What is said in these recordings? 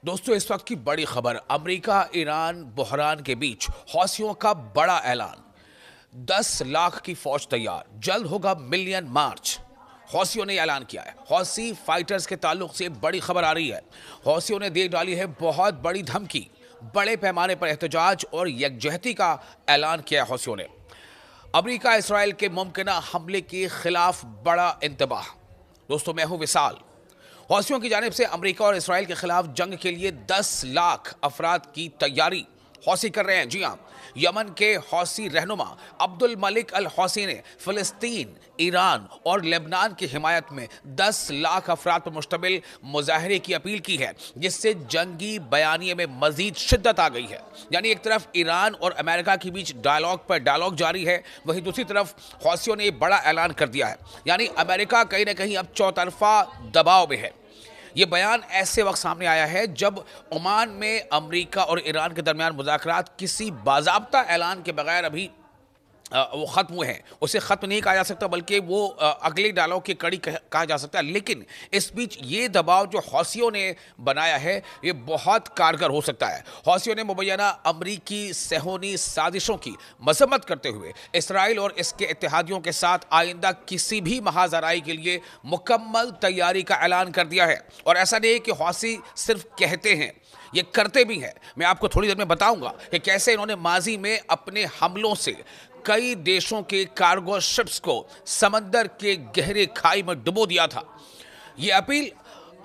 दोस्तों, इस वक्त की बड़ी खबर, अमेरिका ईरान बहरान के बीच हौसियों का बड़ा ऐलान। 10 लाख की फौज तैयार, जल्द होगा मिलियन मार्च। हौसियों ने ऐलान किया है। हौसी फाइटर्स के ताल्लुक से बड़ी खबर आ रही है। हौसियों ने दे डाली है बहुत बड़ी धमकी। बड़े पैमाने पर एहतजाज और यकजहती का ऐलान किया है हौसियों ने। अमेरिका इसराइल के मुमकिन हमले के खिलाफ बड़ा इंतबाह। दोस्तों, मैं हूं विशाल। हौसियों की जानिब से अमेरिका और इसराइल के खिलाफ जंग के लिए 10 लाख अफराद की तैयारी हौसी कर रहे हैं। जी हां, यमन के हौसी रहनुमा अब्दुल मलिक अल हौसी ने फिलिस्तीन, ईरान और लेबनान की हिमायत में 10 लाख अफराद पर मुश्तमिल मुजाहरे की अपील की है, जिससे जंगी बयानिए में मजीद शिद्दत आ गई है। यानी एक तरफ ईरान और अमेरिका के बीच डायलॉग पर डायलॉग जारी है, वहीं दूसरी तरफ हौसियों ने बड़ा ऐलान कर दिया है। यानी अमेरिका कहीं ना कहीं अब चौतरफा दबाव में है। ये बयान ऐसे वक्त सामने आया है जब ओमान में अमेरिका और ईरान के दरमियान मुज़ाकरात किसी बाज़ाब्ता ऐलान के बगैर अभी वो ख़त्म हुए हैं। उसे ख़त्म नहीं कहा जा सकता, बल्कि वो अगले डायलॉग की कड़ी कहा जा सकता है। लेकिन इस बीच ये दबाव जो हौसियों ने बनाया है, ये बहुत कारगर हो सकता है। हौसियों ने मुबैना अमरीकी सेहोनी साजिशों की मजम्मत करते हुए इसराइल और इसके इत्तेहादियों के साथ आइंदा किसी भी महाजराई के लिए मुकम्मल तैयारी का ऐलान कर दिया है। और ऐसा नहीं है कि हौसी सिर्फ कहते हैं, ये करते भी हैं। मैं आपको थोड़ी देर में बताऊंगा कि कैसे इन्होंने माजी में अपने हमलों से कई देशों के कार्गो शिप्स को समंदर के गहरे खाई में डुबो दिया था। ये अपील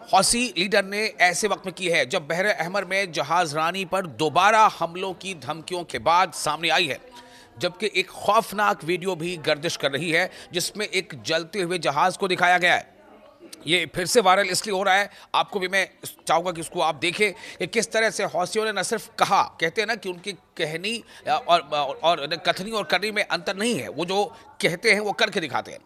हौसी लीडर ने ऐसे वक्त में की है जब बहर अहमर में जहाज रानी पर दोबारा हमलों की धमकियों के बाद सामने आई है। जबकि एक खौफनाक वीडियो भी गर्दिश कर रही है, जिसमें एक जलते हुए जहाज को दिखाया गया है। ये फिर से वायरल इसलिए हो रहा है, आपको भी मैं चाहूंगा कि इसको आप देखें कि किस तरह से हौसियों ने न सिर्फ कहा, कहते हैं ना कि उनकी कहनी और कथनी और करनी में अंतर नहीं है। वो जो कहते हैं वो करके दिखाते हैं।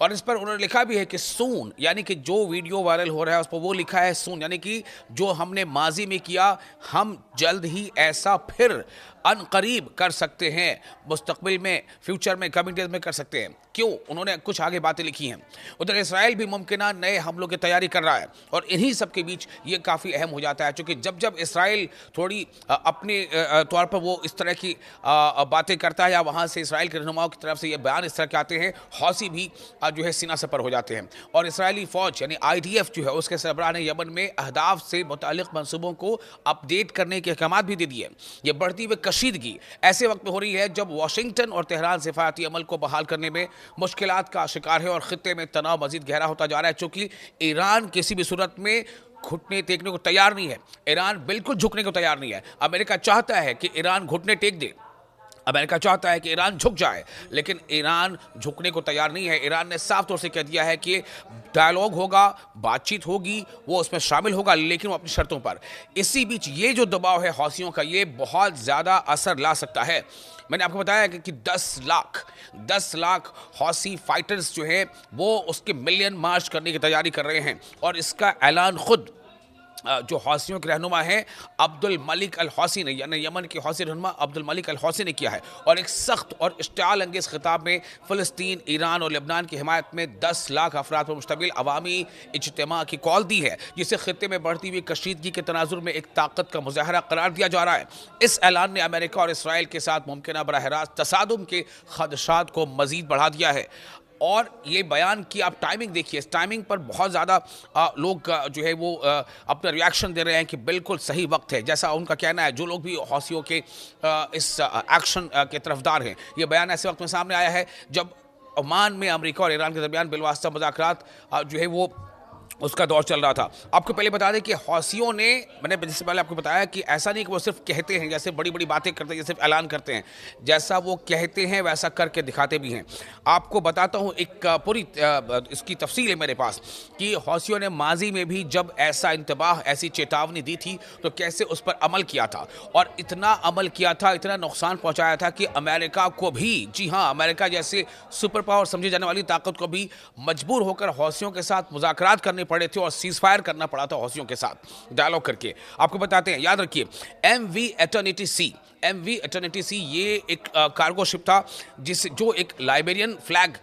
और इस पर उन्होंने लिखा भी है कि सून, यानी कि जो वीडियो वायरल हो रहा है उस पर वो लिखा है सून, यानी कि जो हमने माजी में किया, हम जल्द ही ऐसा फिर अनकरीब कर सकते हैं, मुस्तकबिल में, फ्यूचर में, कमिंग डेज में कर सकते हैं। क्यों? उन्होंने कुछ आगे बातें लिखी हैं। उधर इसराइल भी मुमकिन नए हमलों की तैयारी कर रहा है, और इन्हीं सब के बीच ये काफ़ी अहम हो जाता है, क्योंकि जब जब इसराइल थोड़ी अपने तौर पर वो इस तरह की बातें करता है, या वहाँ से इसराइल के रहनुमाओं की तरफ से ये बयान इस तरह के आते हैं, हौसी भी जो है सीना सपर हो जाते हैं। और इसराइली फ़ौज यानी IDF जो है, उसके सरबराह ने यमन में अहदाफ से मुतालिक मनसूबों को अपडेट करने के अहकाम भी दे दिए। ये बढ़ती हुई कशीदगी ऐसे वक्त में हो रही है जब वाशिंगटन और तेहरान सिफारती अमल को बहाल करने में मुश्किलात का शिकार है, और खित्ते में तनाव मजीद गहरा होता जा रहा है, चूंकि ईरान किसी भी सूरत में घुटने टेकने को तैयार नहीं है। ईरान बिल्कुल झुकने को तैयार नहीं है। अमेरिका चाहता है कि ईरान घुटने टेक दे, अमेरिका चाहता है कि ईरान झुक जाए, लेकिन ईरान झुकने को तैयार नहीं है। ईरान ने साफ तौर से कह दिया है कि डायलॉग होगा, बातचीत होगी, वो उसमें शामिल होगा, लेकिन वो अपनी शर्तों पर। इसी बीच ये जो दबाव है हौसियों का, ये बहुत ज़्यादा असर ला सकता है। मैंने आपको बताया कि 10 लाख हौसी फाइटर्स जो हैं वो उसके मिलियन मार्च करने की तैयारी कर रहे हैं, और इसका ऐलान खुद जो हौसियों के रहनुमा हैं अब्दुल मलिक अल हौसी ने, यानी यमन के हौसी रहनुमा अब्दुल मलिक अल हौसी ने किया है। और एक सख्त और इश्तिआल अंगेज़ खिताब में फ़लस्तीन, ईरान और लेबनान की हिमायत में 10 लाख अफराद पर मुश्तमिल अवामी इज्तिमा की कॉल दी है, जिसे खित्ते में बढ़ती हुई कशीदगी के तनाजुर में एक ताकत का मुजाहरा करार दिया जा रहा है। इस ऐलान ने अमेरिका और इसराइल के साथ मुमकिन बराह रास्त तसादुम के खदशात को मज़ीद बढ़ा दिया है। और ये बयान की आप टाइमिंग देखिए, इस टाइमिंग पर बहुत ज़्यादा लोग जो है वो अपना रिएक्शन दे रहे हैं कि बिल्कुल सही वक्त है, जैसा उनका कहना है। जो लोग भी हौसियों के इस एक्शन के तरफदार हैं, ये बयान ऐसे वक्त में सामने आया है जब ओमान में अमेरिका और ईरान के दरमियान बिलवास्ता मुज़ाकरात जो है वो उसका दौर चल रहा था। आपको पहले बता दें कि हौसियों ने, मैंने जिससे पहले आपको बताया कि ऐसा नहीं कि वो सिर्फ कहते हैं, जैसे बड़ी बड़ी बातें करते हैं, जैसे ऐलान करते हैं, जैसा वो कहते हैं वैसा करके दिखाते भी हैं। आपको बताता हूँ, एक पूरी इसकी तफसील है मेरे पास कि हौसियों ने माजी में भी जब ऐसा इंतबाह, ऐसी चेतावनी दी थी, तो कैसे उस पर अमल किया था, और इतना अमल किया था, इतना नुकसान पहुँचाया था कि अमेरिका को भी, जी हाँ, अमेरिका जैसे सुपर पावर समझी जाने वाली ताकत को भी मजबूर होकर हौसियों के साथ मुज़ाकरात करने पड़े थे, और सीज फायर करना पड़ा था हौसियों के साथ डायलॉग करके। आपको बताते हैं, याद रखिए, MV एटर्निटी सी ये एक कार्गो शिप था जो एक लाइबेरियन फ्लैग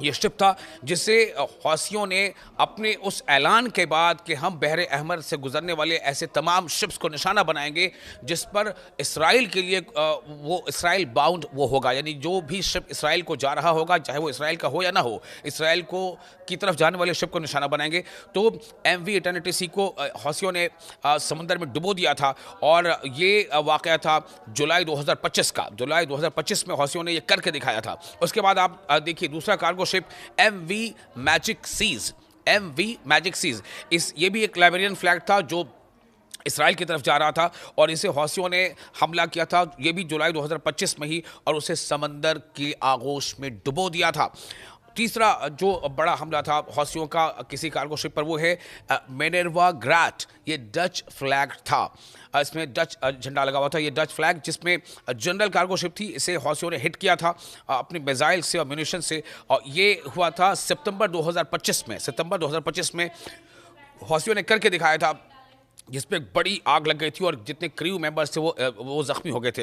ये शिप था जिसे हौसियों ने अपने उस ऐलान के बाद कि हम बहर अहमर से गुजरने वाले ऐसे तमाम शिप्स को निशाना बनाएंगे जिस पर इसराइल के लिए वो इसराइल बाउंड वो होगा, यानी जो भी शिप इसराइल को जा रहा होगा, चाहे वो इसराइल का हो या ना हो, इसराइल को की तरफ जाने वाले शिप को निशाना बनाएंगे। तो MV इटर्निटी सी को हौसियों ने समुंदर में डुबो दिया था और ये वाक़या था जुलाई 2025 का। जुलाई 2025 में हौसियों ने ये करके दिखाया था। उसके बाद आप देखिए दूसरा cargo ship MV magic seas, MV magic seas, ये भी एक लाइबेरियन फ्लैग था जो इसराइल की तरफ जा रहा था और इसे हौसियों ने हमला किया था, ये भी जुलाई 2025 में ही, और उसे समंदर की आगोश में डुबो दिया था। तीसरा जो बड़ा हमला था हौसियों का किसी कार्गो शिप पर वो है मिनर्वा ग्रैट। ये डच फ्लैग था, इसमें डच झंडा लगा हुआ था। ये डच फ्लैग जिसमें जनरल कार्गो शिप थी, इसे हौसियों ने हिट किया था अपने मिसाइल से और म्यूनिशन से, और ये हुआ था सितंबर 2025 में। सितंबर 2025 में हौसियों ने करके दिखाया था जिसमें बड़ी आग लग गई थी और जितने क्रू मेंबर्स थे वो जख्मी हो गए थे।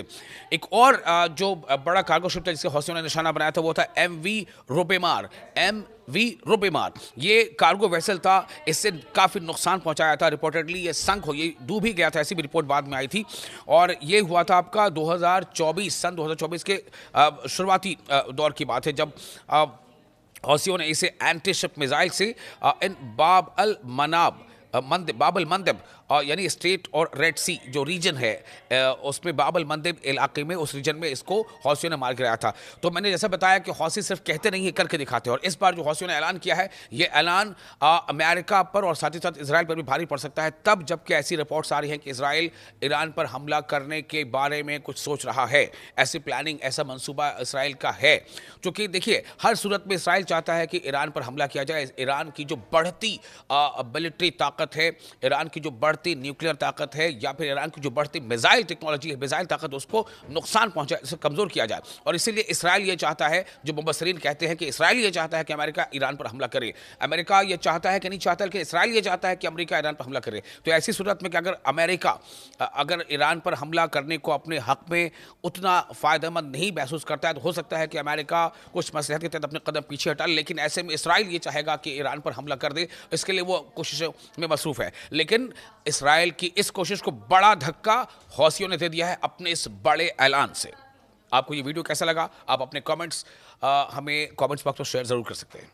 एक और जो बड़ा कार्गो शिप था जिसे हौसियों ने निशाना बनाया था वो था MV रुबेमार। MV रुबेमार ये कार्गो वेसल था, इससे काफ़ी नुकसान पहुंचाया था। रिपोर्टेडली ये संक हो, ये डूब ही गया था, ऐसी भी रिपोर्ट बाद में आई थी। और ये हुआ था आपका 2024, सन 2024 के शुरुआती दौर की बात है, जब हौसियों ने इसे एंटी शिप मिसाइल से इन बाब अल मनाब बाबल मंदब यानी स्ट्रेट और रेड सी जो रीजन है उसमें बाबल मंदब इलाके में, उस रीजन में इसको हौसियों ने मार गिराया था। तो मैंने जैसा बताया कि हौसी सिर्फ कहते नहीं है, करके दिखाते हैं। और इस बार जो हौसियों ने ऐलान किया है, ये ऐलान अमेरिका पर और साथ ही साथ इसराइल पर भी भारी पड़ सकता है, तब जबकि ऐसी रिपोर्ट्स आ रही हैं कि इसराइल ईरान पर हमला करने के बारे में कुछ सोच रहा है। ऐसी प्लानिंग, ऐसा मंसूबा इसराइल का है, क्योंकि देखिए हर सूरत में इसराइल चाहता है कि ईरान पर हमला किया जाए। ईरान की जो बढ़ती मिलिट्री ताकत है, ईरान की जो बढ़ती न्यूक्लियर ताकत है, या फिर ईरान की जो बढ़ती मिसाइल टेक्नोलॉजी है, मिसाइल ताकत, उसको नुकसान पहुंचाए, इसे कमजोर किया जाए। और इसीलिए इसराइल ये चाहता है, जो मुबस्सरीन कहते हैं कि इसराइल ये चाहता है कि अमेरिका ईरान पर हमला करे। अमेरिका ये चाहता है कि नहीं चाहता, कि इसराइल ये चाहता है कि अमेरिका ईरान पर हमला करे। तो ऐसी सूरत में कि अगर अमेरिका अगर ईरान पर हमला करने को अपने हक में उतना फायदेमंद नहीं महसूस करता है, तो हो सकता है कि अमेरिका कुछ मसलहत के तहत अपने कदम पीछे हटा ले। लेकिन ऐसे में इसराइल ये चाहेगा कि ईरान पर हमला कर दे, इसके लिए वो कोशिशों में मसरूफ है। लेकिन इसराइल की इस कोशिश को बड़ा धक्का हौसियों ने दे दिया है अपने इस बड़े ऐलान से। आपको ये वीडियो कैसा लगा? आप अपने कमेंट्स हमें कमेंट्स बॉक्स में शेयर जरूर कर सकते हैं।